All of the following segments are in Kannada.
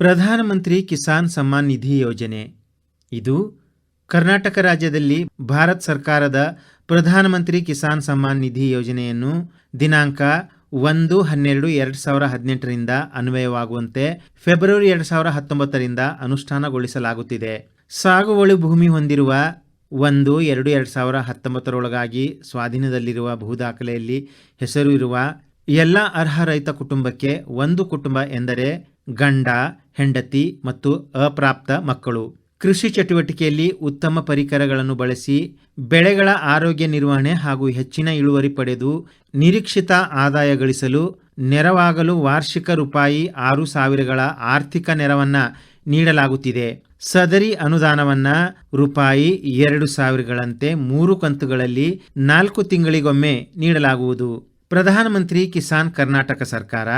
ಪ್ರಧಾನಮಂತ್ರಿ ಕಿಸಾನ್ ಸಮ್ಮಾನ್ ನಿಧಿ ಯೋಜನೆ ಇದು ಕರ್ನಾಟಕ ರಾಜ್ಯದಲ್ಲಿ ಭಾರತ ಸರ್ಕಾರದ ಪ್ರಧಾನಮಂತ್ರಿ ಕಿಸಾನ್ ಸಮ್ಮಾನ್ ನಿಧಿ ಯೋಜನೆಯನ್ನು ದಿನಾಂಕ 1-12-2018 ಅನ್ವಯವಾಗುವಂತೆ ಫೆಬ್ರವರಿ 2019 ಅನುಷ್ಠಾನಗೊಳಿಸಲಾಗುತ್ತಿದೆ. ಸಾಗುವಳಿ ಭೂಮಿ ಹೊಂದಿರುವ 1-2-2019 ಸ್ವಾಧೀನದಲ್ಲಿರುವ ಭೂದಾಖಲೆಯಲ್ಲಿ ಹೆಸರು ಇರುವ ಎಲ್ಲ ಅರ್ಹ ರೈತ ಕುಟುಂಬಕ್ಕೆ ಒಂದು ಕುಟುಂಬ ಎಂದರೆ ಗಂಡ, ಹೆಂಡತಿ ಮತ್ತು ಅಪ್ರಾಪ್ತ ಮಕ್ಕಳು. ಕೃಷಿ ಚಟುವಟಿಕೆಯಲ್ಲಿ ಉತ್ತಮ ಪರಿಕರಗಳನ್ನು ಬಳಸಿ ಬೆಳೆಗಳ ಆರೋಗ್ಯ ನಿರ್ವಹಣೆ ಹಾಗೂ ಹೆಚ್ಚಿನ ಇಳುವರಿ ಪಡೆದು ನಿರೀಕ್ಷಿತ ಆದಾಯ ಗಳಿಸಲು ನೆರವಾಗಲು ವಾರ್ಷಿಕ ರೂಪಾಯಿ 6,000ಗಳ ಆರ್ಥಿಕ ನೆರವನ್ನು ನೀಡಲಾಗುತ್ತಿದೆ. ಸದರಿ ಅನುದಾನವನ್ನು ರೂಪಾಯಿ 2,000ಗಳಂತೆ 3 ಕಂತುಗಳಲ್ಲಿ 4 ತಿಂಗಳಿಗೊಮ್ಮೆ ನೀಡಲಾಗುವುದು. ಪ್ರಧಾನಮಂತ್ರಿ ಕಿಸಾನ್ ಕರ್ನಾಟಕ ಸರ್ಕಾರ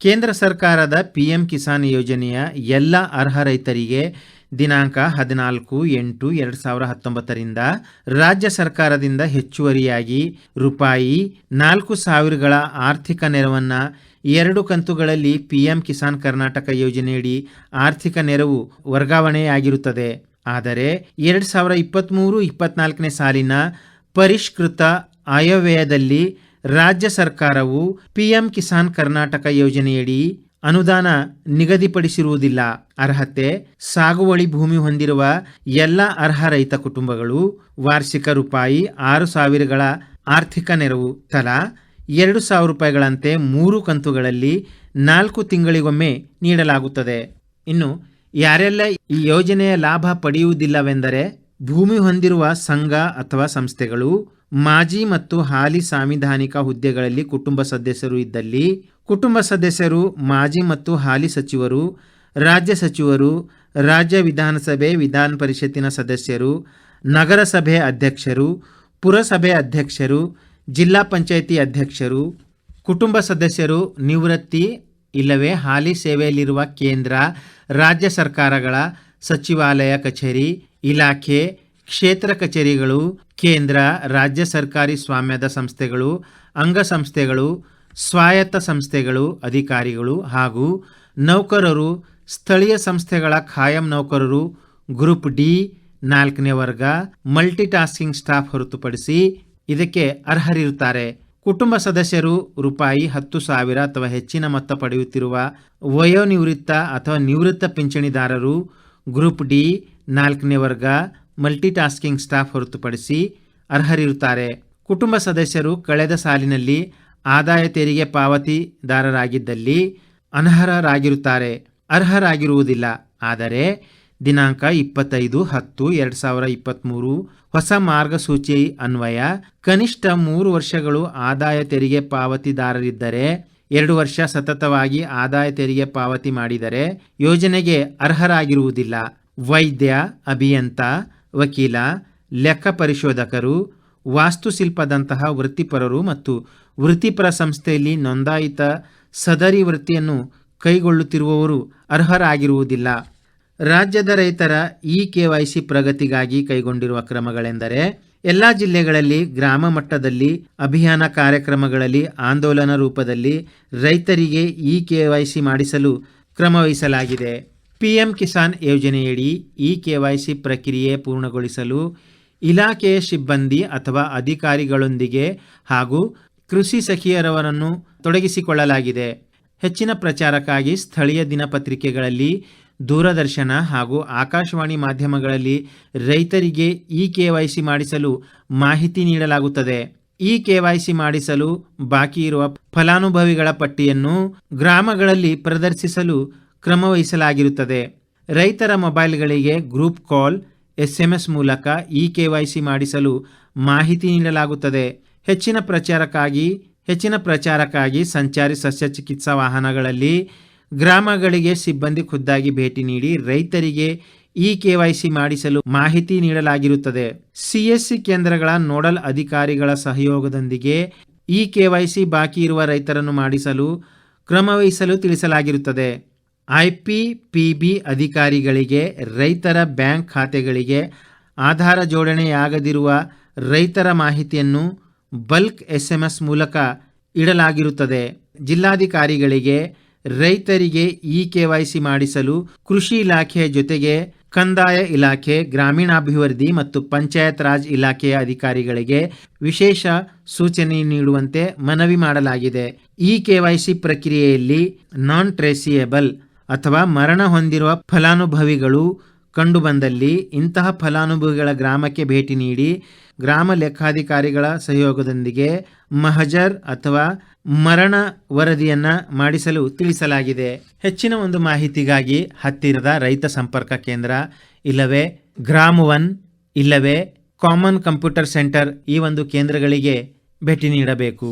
ಕೇಂದ್ರ ಸರ್ಕಾರದ PM ಕಿಸಾನ್ ಯೋಜನೆಯ ಎಲ್ಲ ಅರ್ಹ ರೈತರಿಗೆ ದಿನಾಂಕ 14-8-2019 ರಾಜ್ಯ ಸರ್ಕಾರದಿಂದ ಹೆಚ್ಚುವರಿಯಾಗಿ ರೂಪಾಯಿ 4,000ಗಳ ಆರ್ಥಿಕ ನೆರವನ್ನು 2 ಕಂತುಗಳಲ್ಲಿ PM ಕಿಸಾನ್ ಕರ್ನಾಟಕ ಯೋಜನೆಯಡಿ ಆರ್ಥಿಕ ನೆರವು ವರ್ಗಾವಣೆಯಾಗಿರುತ್ತದೆ. ಆದರೆ 2023-24 ಸಾಲಿನ ಪರಿಷ್ಕೃತ ಆಯವ್ಯಯದಲ್ಲಿ ರಾಜ್ಯ ಸರ್ಕಾರವು PM ಕಿಸಾನ್ ಕರ್ನಾಟಕ ಯೋಜನೆಯಡಿ ಅನುದಾನ ನಿಗದಿಪಡಿಸಿರುವುದಿಲ್ಲ. ಅರ್ಹತೆ: ಸಾಗುವಳಿ ಭೂಮಿ ಹೊಂದಿರುವ ಎಲ್ಲ ಅರ್ಹ ರೈತ ಕುಟುಂಬಗಳು ವಾರ್ಷಿಕ ರೂಪಾಯಿ 6,000ಗಳ ಆರ್ಥಿಕ ನೆರವು ತಲಾ 2,000 ರೂಪಾಯಿಗಳಂತೆ 3 ಕಂತುಗಳಲ್ಲಿ 4 ತಿಂಗಳಿಗೊಮ್ಮೆ ನೀಡಲಾಗುತ್ತದೆ. ಇನ್ನು ಯಾರೆಲ್ಲ ಈ ಯೋಜನೆಯ ಲಾಭ ಪಡೆಯುವುದಿಲ್ಲವೆಂದರೆ ಭೂಮಿ ಹೊಂದಿರುವ ಸಂಘ ಅಥವಾ ಸಂಸ್ಥೆಗಳು, ಮಾಜಿ ಮತ್ತು ಹಾಲಿ ಸಾಂವಿಧಾನಿಕ ಹುದ್ದೆಗಳಲ್ಲಿ ಕುಟುಂಬ ಸದಸ್ಯರು ಇದ್ದಲ್ಲಿ, ಕುಟುಂಬ ಸದಸ್ಯರು ಮಾಜಿ ಮತ್ತು ಹಾಲಿ ಸಚಿವರು, ರಾಜ್ಯ ಸಚಿವರು, ರಾಜ್ಯ ವಿಧಾನಸಭೆ ವಿಧಾನ ಪರಿಷತ್ತಿನ ಸದಸ್ಯರು, ನಗರಸಭೆ ಅಧ್ಯಕ್ಷರು, ಪುರಸಭೆ ಅಧ್ಯಕ್ಷರು, ಜಿಲ್ಲಾ ಪಂಚಾಯಿತಿ ಅಧ್ಯಕ್ಷರು, ಕುಟುಂಬ ಸದಸ್ಯರು ನಿವೃತ್ತಿ ಇಲ್ಲವೇ ಹಾಲಿ ಸೇವೆಯಲ್ಲಿರುವ ಕೇಂದ್ರ ರಾಜ್ಯ ಸರ್ಕಾರಗಳ ಸಚಿವಾಲಯ ಕಚೇರಿ, ಇಲಾಖೆ, ಕ್ಷೇತ್ರ ಕಚೇರಿಗಳು, ಕೇಂದ್ರ ರಾಜ್ಯ ಸರ್ಕಾರಿ ಸ್ವಾಮ್ಯದ ಸಂಸ್ಥೆಗಳು, ಅಂಗಸಂಸ್ಥೆಗಳು, ಸ್ವಾಯತ್ತ ಸಂಸ್ಥೆಗಳು ಅಧಿಕಾರಿಗಳು ಹಾಗೂ ನೌಕರರು, ಸ್ಥಳೀಯ ಸಂಸ್ಥೆಗಳ ಖಾಯಂ ನೌಕರರು, ಗ್ರೂಪ್ ಡಿ 4ನೇ ವರ್ಗ, ಮಲ್ಟಿ ಟಾಸ್ಕಿಂಗ್ ಸ್ಟಾಫ್ ಹೊರತುಪಡಿಸಿ ಇದಕ್ಕೆ ಅರ್ಹರಿರುತ್ತಾರೆ. ಕುಟುಂಬ ಸದಸ್ಯರು ರೂಪಾಯಿ 10,000 ಅಥವಾ ಹೆಚ್ಚಿನ ಮೊತ್ತ ಪಡೆಯುತ್ತಿರುವ ವಯೋನಿವೃತ್ತ ಅಥವಾ ನಿವೃತ್ತ ಪಿಂಚಣಿದಾರರು, ಗ್ರೂಪ್ ಡಿ 4ನೇ ವರ್ಗ, ಮಲ್ಟಿ ಟಾಸ್ಕಿಂಗ್ ಸ್ಟಾಫ್ ಹೊರತುಪಡಿಸಿ ಅರ್ಹರಿರುತ್ತಾರೆ. ಕುಟುಂಬ ಸದಸ್ಯರು ಕಳೆದ ಸಾಲಿನಲ್ಲಿ ಆದಾಯ ತೆರಿಗೆ ಪಾವತಿದಾರರಾಗಿದ್ದಲ್ಲಿ ಅನರ್ಹರಾಗಿರುತ್ತಾರೆ, ಅರ್ಹರಾಗಿರುವುದಿಲ್ಲ. ಆದರೆ ದಿನಾಂಕ 25-10-2023 ಹೊಸ ಮಾರ್ಗಸೂಚಿ ಅನ್ವಯ ಕನಿಷ್ಠ 3 ವರ್ಷಗಳು ಆದಾಯ ತೆರಿಗೆ ಪಾವತಿದಾರರಿದ್ದರೆ, 2 ವರ್ಷ ಸತತವಾಗಿ ಆದಾಯ ತೆರಿಗೆ ಪಾವತಿ ಮಾಡಿದರೆ ಯೋಜನೆಗೆ ಅರ್ಹರಾಗಿರುವುದಿಲ್ಲ. ವೈದ್ಯ, ಅಭಿಯಂತ, ವಕೀಲ, ಲೆಕ್ಕ ಪರಿಶೋಧಕರು, ವಾಸ್ತುಶಿಲ್ಪದಂತಹ ವೃತ್ತಿಪರರು ಮತ್ತು ವೃತ್ತಿಪರ ಸಂಸ್ಥೆಯಲ್ಲಿ ನೋಂದಾಯಿತ ಸದರಿ ವೃತ್ತಿಯನ್ನು ಕೈಗೊಳ್ಳುತ್ತಿರುವವರು ಅರ್ಹರಾಗಿರುವುದಿಲ್ಲ. ರಾಜ್ಯದ ರೈತರ KYC ಪ್ರಗತಿಗಾಗಿ ಕೈಗೊಂಡಿರುವ ಕ್ರಮಗಳೆಂದರೆ ಎಲ್ಲ ಜಿಲ್ಲೆಗಳಲ್ಲಿ ಗ್ರಾಮ ಮಟ್ಟದಲ್ಲಿ ಅಭಿಯಾನ ಕಾರ್ಯಕ್ರಮಗಳಲ್ಲಿ ಆಂದೋಲನ ರೂಪದಲ್ಲಿ ರೈತರಿಗೆ KYC ಮಾಡಿಸಲು ಕ್ರಮವಹಿಸಲಾಗಿದೆ. PM ಕಿಸಾನ್ ಯೋಜನೆಯಡಿ KYC ಪ್ರಕ್ರಿಯೆ ಪೂರ್ಣಗೊಳಿಸಲು ಇಲಾಖೆಯ ಸಿಬ್ಬಂದಿ ಅಥವಾ ಅಧಿಕಾರಿಗಳೊಂದಿಗೆ ಹಾಗೂ ಕೃಷಿ ಸಖಿಯರವರನ್ನು ತೊಡಗಿಸಿಕೊಳ್ಳಲಾಗಿದೆ. ಹೆಚ್ಚಿನ ಪ್ರಚಾರಕ್ಕಾಗಿ ಸ್ಥಳೀಯ ದಿನಪತ್ರಿಕೆಗಳಲ್ಲಿ, ದೂರದರ್ಶನ ಹಾಗೂ ಆಕಾಶವಾಣಿ ಮಾಧ್ಯಮಗಳಲ್ಲಿ ರೈತರಿಗೆ KYC ಮಾಡಿಸಲು ಮಾಹಿತಿ ನೀಡಲಾಗುತ್ತದೆ. KYC ಮಾಡಿಸಲು ಬಾಕಿ ಇರುವ ಫಲಾನುಭವಿಗಳ ಪಟ್ಟಿಯನ್ನು ಗ್ರಾಮಗಳಲ್ಲಿ ಪ್ರದರ್ಶಿಸಲು ಕ್ರಮವಹಿಸಲಾಗಿರುತ್ತದೆ. ರೈತರ ಮೊಬೈಲ್ಗಳಿಗೆ ಗ್ರೂಪ್ ಕಾಲ್, SMS ಮೂಲಕ KYC ಮಾಡಿಸಲು ಮಾಹಿತಿ ನೀಡಲಾಗುತ್ತದೆ. ಹೆಚ್ಚಿನ ಪ್ರಚಾರಕ್ಕಾಗಿ ಸಂಚಾರಿ ಶಸ್ತ್ರಚಿಕಿತ್ಸಾ ವಾಹನಗಳಲ್ಲಿ ಗ್ರಾಮಗಳಿಗೆ ಸಿಬ್ಬಂದಿ ಖುದ್ದಾಗಿ ಭೇಟಿ ನೀಡಿ ರೈತರಿಗೆ KYC ಮಾಡಿಸಲು ಮಾಹಿತಿ ನೀಡಲಾಗಿರುತ್ತದೆ. CSC ಕೇಂದ್ರಗಳ ನೋಡಲ್ ಅಧಿಕಾರಿಗಳ ಸಹಯೋಗದೊಂದಿಗೆ KYC ಬಾಕಿ ಇರುವ ರೈತರನ್ನು ಮಾಡಿಸಲು ಕ್ರಮವಹಿಸಲು ತಿಳಿಸಲಾಗಿರುತ್ತದೆ. IPPB ಅಧಿಕಾರಿಗಳಿಗೆ ರೈತರ ಬ್ಯಾಂಕ್ ಖಾತೆಗಳಿಗೆ ಆಧಾರ ಜೋಡಣೆಯಾಗದಿರುವ ರೈತರ ಮಾಹಿತಿಯನ್ನು ಬಲ್ಕ್ SMS ಮೂಲಕ ಇಡಲಾಗಿರುತ್ತದೆ. ಜಿಲ್ಲಾಧಿಕಾರಿಗಳಿಗೆ ರೈತರಿಗೆ ಇ ಕೆವೈಸಿ ಮಾಡಿಸಲು ಕೃಷಿ ಇಲಾಖೆಯ ಜೊತೆಗೆ ಕಂದಾಯ ಇಲಾಖೆ, ಗ್ರಾಮೀಣಾಭಿವೃದ್ಧಿ ಮತ್ತು ಪಂಚಾಯತ್ ರಾಜ್ ಇಲಾಖೆಯ ಅಧಿಕಾರಿಗಳಿಗೆ ವಿಶೇಷ ಸೂಚನೆ ನೀಡುವಂತೆ ಮನವಿ ಮಾಡಲಾಗಿದೆ. ಇ ಕೆವೈಸಿ ಪ್ರಕ್ರಿಯೆಯಲ್ಲಿ ನಾನ್ ಟ್ರೇಸಿಯೇಬಲ್ ಅಥವಾ ಮರಣ ಹೊಂದಿರುವ ಫಲಾನುಭವಿಗಳು ಕಂಡುಬಂದಲ್ಲಿ ಇಂತಹ ಫಲಾನುಭವಿಗಳ ಗ್ರಾಮಕ್ಕೆ ಭೇಟಿ ನೀಡಿ ಗ್ರಾಮ ಲೆಕ್ಕಾಧಿಕಾರಿಗಳ ಸಹಯೋಗದೊಂದಿಗೆ ಮಹಜರ್ ಅಥವಾ ಮರಣ ವರದಿಯನ್ನ ಮಾಡಿಸಲು ತಿಳಿಸಲಾಗಿದೆ. ಹೆಚ್ಚಿನ ಒಂದು ಮಾಹಿತಿಗಾಗಿ ಹತ್ತಿರದ ರೈತ ಸಂಪರ್ಕ ಕೇಂದ್ರ ಇಲ್ಲವೇ ಗ್ರಾಮ 1 ಇಲ್ಲವೇ ಕಾಮನ್ ಕಂಪ್ಯೂಟರ್ ಸೆಂಟರ್ ಈ ಒಂದು ಕೇಂದ್ರಗಳಿಗೆ ಭೇಟಿ ನೀಡಬೇಕು.